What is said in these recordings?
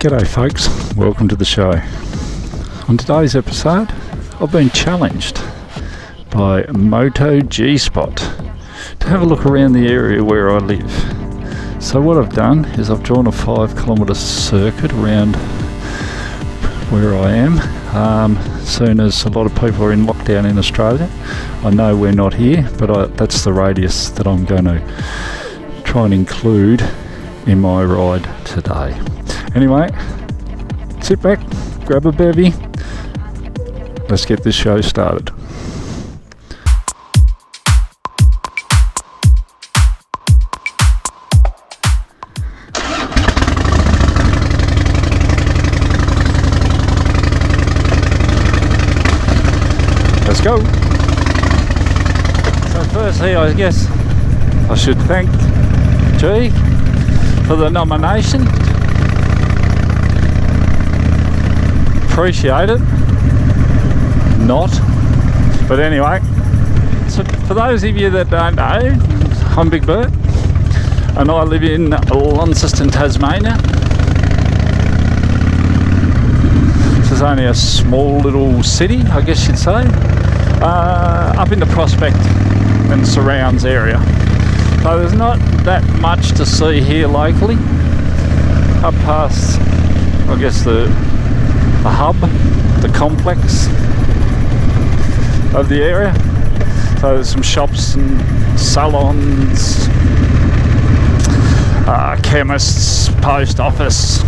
G'day folks, welcome to the show. On today's episode, I've been challenged by MotoGspot to have a look around the area where I live. So what I've done is I've drawn a 5-kilometre circuit around where I am. Soon as a lot of people are in lockdown in Australia, I know we're not here, but that's the radius that I'm going to try and include in my ride today. Anyway, sit back, grab a bevy, let's get this show started. Let's go. So firstly, I guess I should thank G for the nomination. Appreciate it. Not. But anyway, so for those of you that don't know, I'm Big Bert and I live in Launceston, Tasmania. This is only a small little city, I guess you'd say, up in the Prospect and surrounds area. So there's not that much to see here locally, up past, I guess, the hub, the complex of the area. So there's some shops and salons, chemists, post office.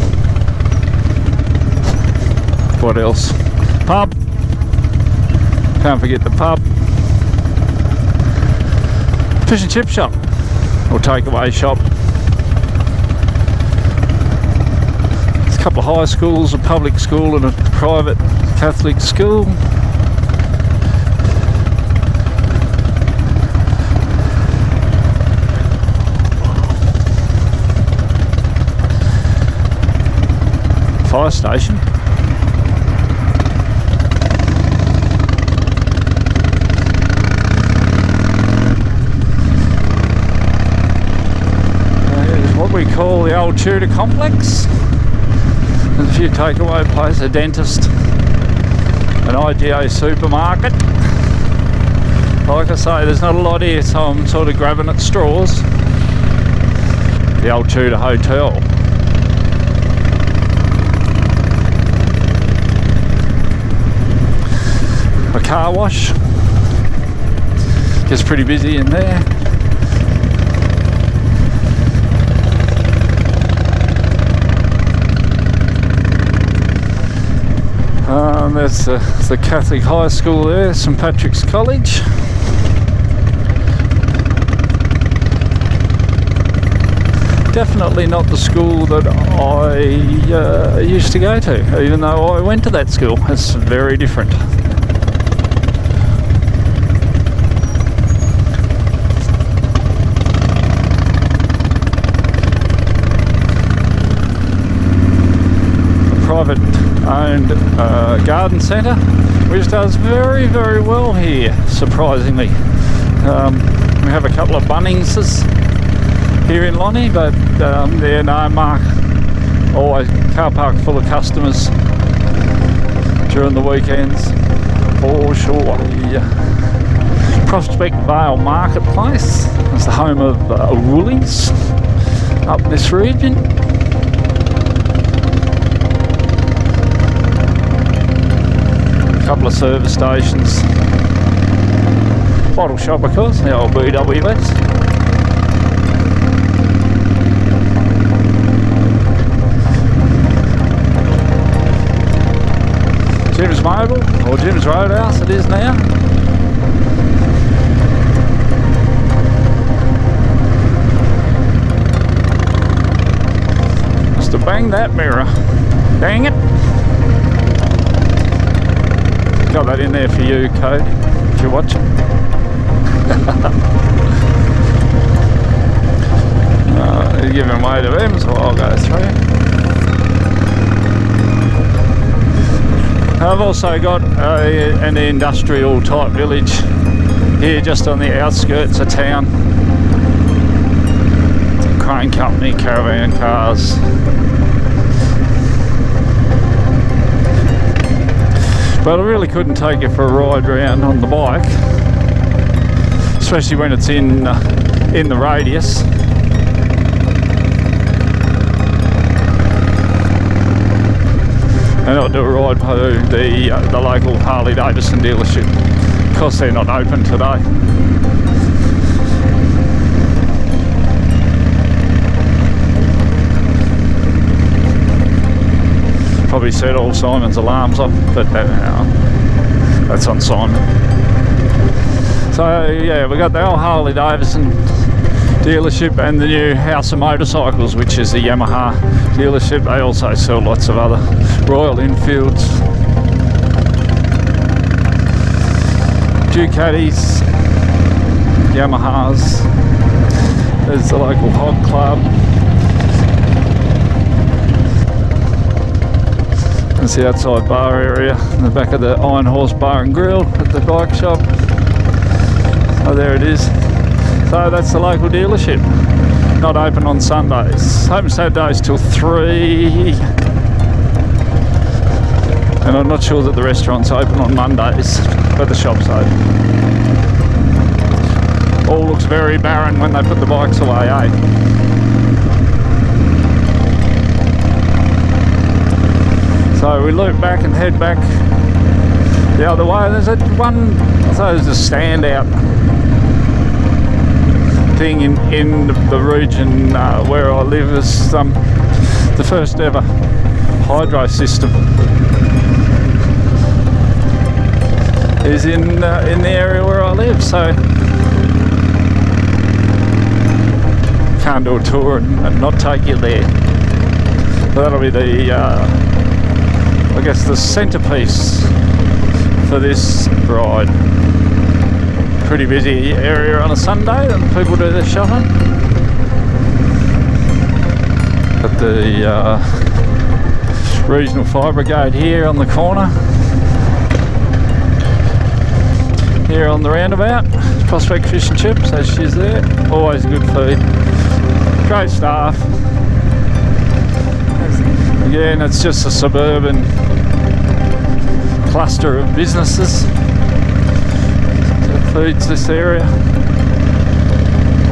What else? Pub. Can't forget the pub. Fish and chip shop or takeaway shop. A couple of high schools, a public school and a private Catholic school. Fire station. There's what we call the old Tudor complex. There's a few takeaway places, a dentist, an IGA supermarket. Like I say, there's not a lot here, so I'm sort of grabbing at straws. The old Tudor hotel. A car wash. Gets pretty busy in there. There's the Catholic High School there, St Patrick's College. Definitely not the school that I used to go to, even though I went to that school. It's very different. Private owned garden centre, which does very, very well here, surprisingly. We have a couple of Bunningses here in Lonnie, but they're no mark. Always car park full of customers during the weekends, for sure. The Prospect Vale Marketplace is the home of Woolies up this region. Couple of service stations, bottle shop of course, the old BWS. Jim's Mobile, or Jim's Roadhouse it is now. Must have banged that mirror, dang it. Got that in there for you, Cody, if you're watching. You're giving way to them, so I'll go through. I've also got an industrial type village here just on the outskirts of town. Crane company, caravan cars. But I really couldn't take you for a ride around on the bike, especially when it's in the radius. And I'll do a ride to the local Harley Davidson dealership. Of course, they're not open today. Probably set all Simon's alarms off, but that's on Simon. So yeah, we got the old Harley Davidson dealership and the new House of Motorcycles, which is a Yamaha dealership. They also sell lots of other Royal Enfields, Ducatis, Yamahas. There's the local hog club. That's the outside bar area in the back of the Iron Horse Bar and Grill at the bike shop. Oh, there it is. So that's the local dealership. Not open on Sundays. Open Saturdays till 3. And I'm not sure that the restaurant's open on Mondays, but the shop's open. All looks very barren when they put the bikes away, eh? So we loop back and head back the other way. There's a standout thing in the region where I live is the first ever hydro system is in the area where I live. So can't do a tour and not take you there. But that'll be the I guess the centrepiece for this ride. Pretty busy area on a Sunday and people do their shopping. Got the regional fire brigade here on the corner. Here on the roundabout, Prospect Fish and Chips, as she's there. Always good food. Great staff. Again, it's just a suburban cluster of businesses that feeds this area,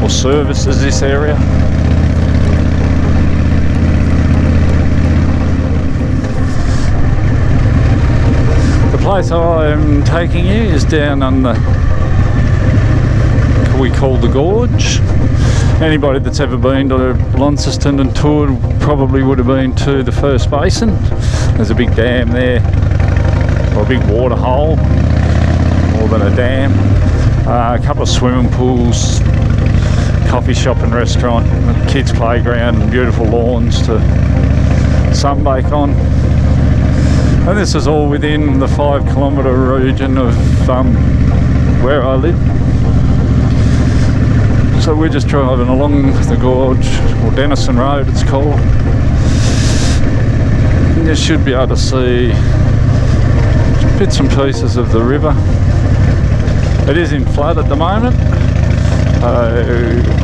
or services this area. The place I'm taking you is down on we call the Gorge. Anybody that's ever been to Launceston and toured probably would have been to the First Basin. There's a big dam there, or a big water hole, more than a dam. A couple of swimming pools, coffee shop and restaurant, kids playground, and beautiful lawns to sunbake on. And this is all within the 5 kilometre region of where I live. So we're just driving along the Gorge, or Denison Road it's called. And you should be able to see bits and pieces of the river. It is in flood at the moment.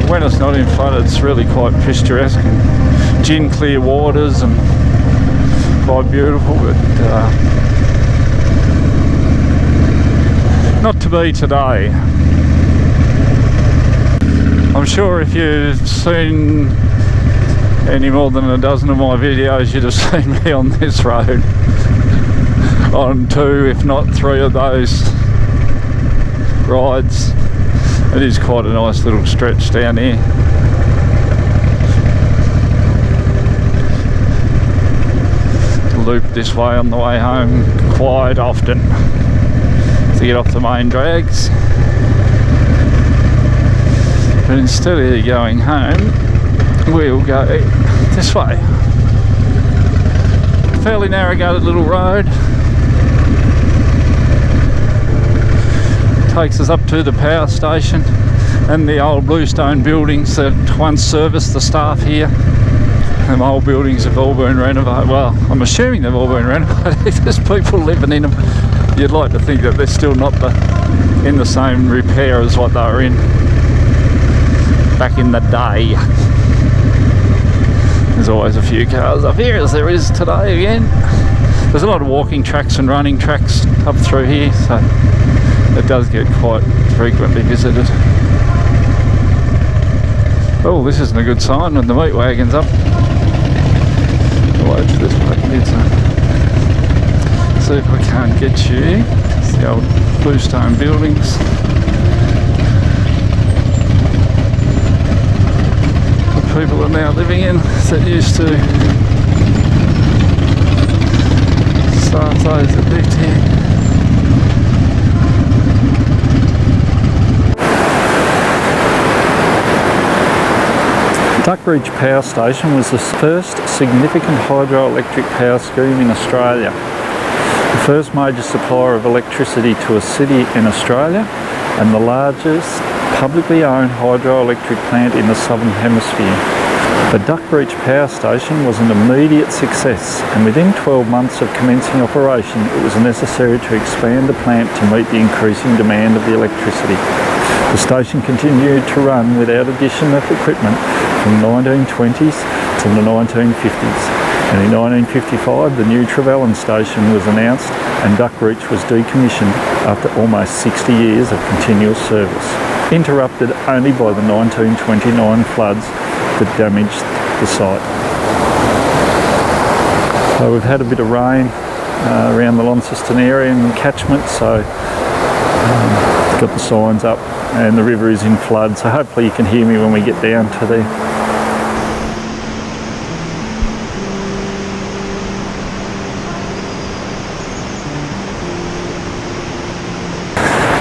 When it's not in flood, it's really quite picturesque and gin clear waters and quite beautiful, but not to be today. I'm sure if you've seen any more than a dozen of my videos, you'd have seen me on this road on 2, if not 3 of those rides. It is quite a nice little stretch down here. Loop this way on the way home quite often to get off the main drags. But instead of going home, we'll go this way. Fairly narrow-gutted little road. Takes us up to the power station and the old bluestone buildings that once serviced the staff here. Them old buildings have all been renovated. Well, I'm assuming they've all been renovated. There's people living in them. You'd like to think that they're still not in the same repair as what they were in back in the day. There's always a few cars up here, as there is today again. There's a lot of walking tracks and running tracks up through here, so it does get quite frequently visited. Oh, this isn't a good sign when the meat wagon's up. I'll wait for this bloke here to see if I can't get you. It's the old bluestone buildings. The people are now living in that used to start those that lived here. Duckridge Power Station was the first significant hydroelectric power scheme in Australia. The first major supplier of electricity to a city in Australia and the largest publicly owned hydroelectric plant in the Southern Hemisphere. The Duckridge Power Station was an immediate success, and within 12 months of commencing operation it was necessary to expand the plant to meet the increasing demand of the electricity. The station continued to run without addition of equipment from the 1920s to the 1950s, and in 1955 the new Trevellyn station was announced and Duckridge was decommissioned after almost 60 years of continuous service, interrupted only by the 1929 floods that damaged the site. So we've had a bit of rain around the Launceston area and catchment, so got the signs up and the river is in flood, so hopefully you can hear me when we get down to there.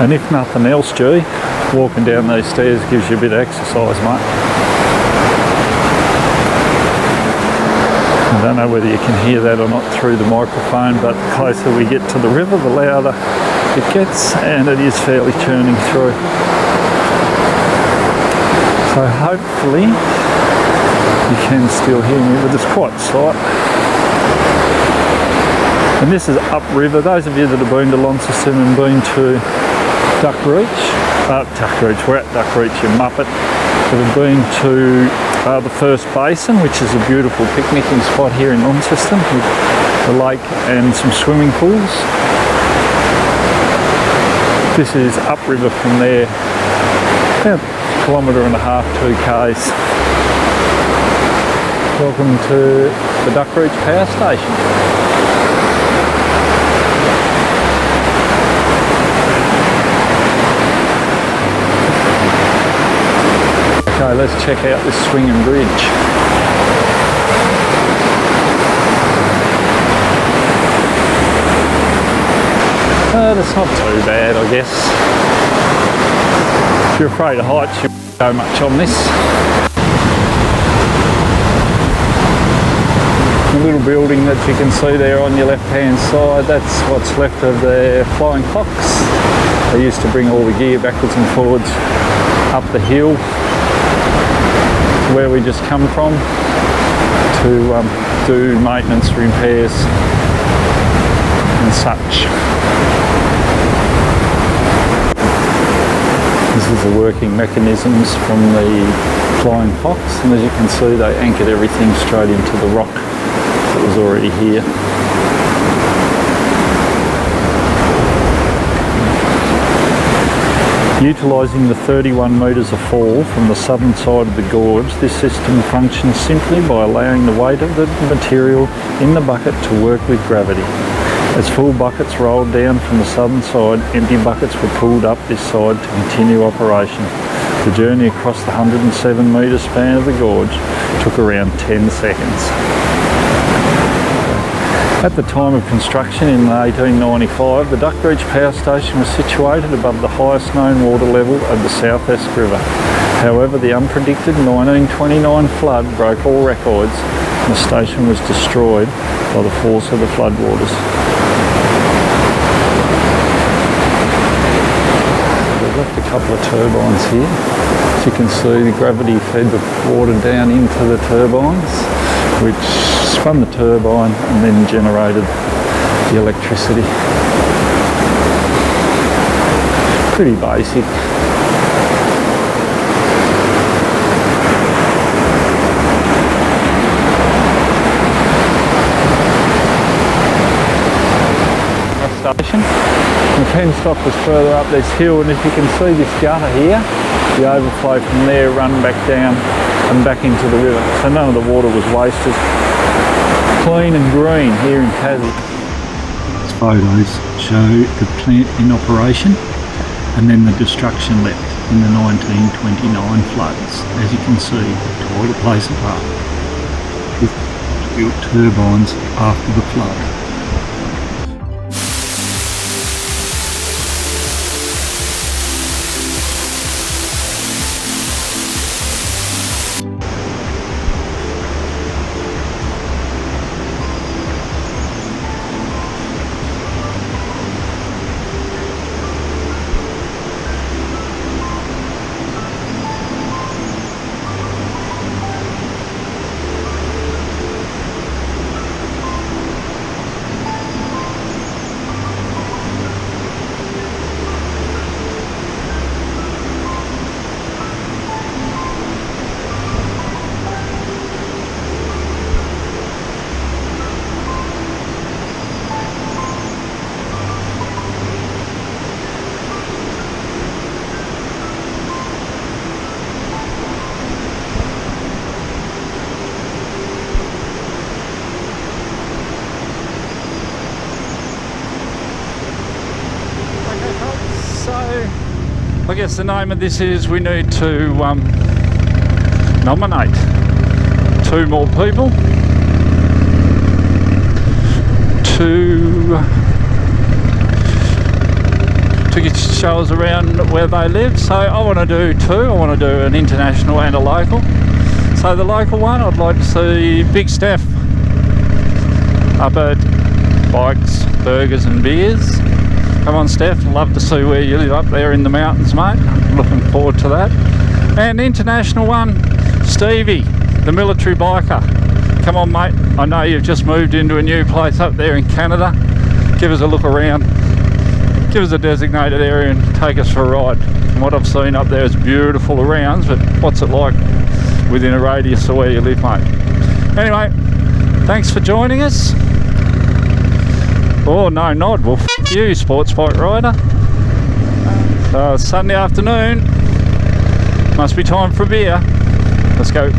And if nothing else, G, walking down these stairs gives you a bit of exercise, mate. I don't know whether you can hear that or not through the microphone, but the closer we get to the river, the louder it gets, and it is fairly churning through. So hopefully you can still hear me, but it's quite sight. And this is upriver. Those of you that have been to Launceston and been to Duckridge, we're at Duckridge, you muppet, that have been to the First Basin, which is a beautiful picnicking spot here in Launceston with the lake and some swimming pools. This is upriver from there, about a kilometre and a half, 2 k's. Welcome to the Duckridge Power Station. Okay, let's check out this swinging bridge. That's not too bad, I guess. If you're afraid of heights, you won't go much on this. The little building that you can see there on your left-hand side, that's what's left of the flying fox. They used to bring all the gear backwards and forwards up the hill where we just come from to do maintenance, repairs and such. This is the working mechanisms from the Flying Fox, and as you can see they anchored everything straight into the rock that was already here. Utilising the 31 metres of fall from the southern side of the gorge, this system functions simply by allowing the weight of the material in the bucket to work with gravity. As full buckets rolled down from the southern side, empty buckets were pulled up this side to continue operation. The journey across the 107 metre span of the gorge took around 10 seconds. At the time of construction in 1895, the Duckridge Power Station was situated above the highest known water level of the South Esk River. However, the unpredicted 1929 flood broke all records and the station was destroyed by the force of the floodwaters. We've left a couple of turbines here. As you can see, the gravity fed the water down into the turbines, which spun the turbine and then generated the electricity. Pretty basic. penstock was further up this hill, and if you can see this gutter here, the overflow from there run back down and back into the river. So none of the water was wasted. Clean and green here in Tassie. These photos show the plant in operation and then the destruction left in the 1929 floods. As you can see, it tore the place apart. It built turbines after the flood. I guess the name of this is we need to nominate 2 more people to get show us around where they live. So I want to do 2. I want to do an international and a local. So the local one, I'd like to see Big Steph up at Bikes, Burgers and Beers. Come on, Steph, love to see where you live up there in the mountains, mate. Looking forward to that. And international one, Stevie, the military biker. Come on, mate. I know you've just moved into a new place up there in Canada. Give us a look around. Give us a designated area and take us for a ride. From what I've seen up there, it's beautiful around, but what's it like within a radius of where you live, mate? Anyway, thanks for joining us. Oh, no nod. Well, f*** you, sports bike rider. So, Sunday afternoon. Must be time for a beer. Let's go.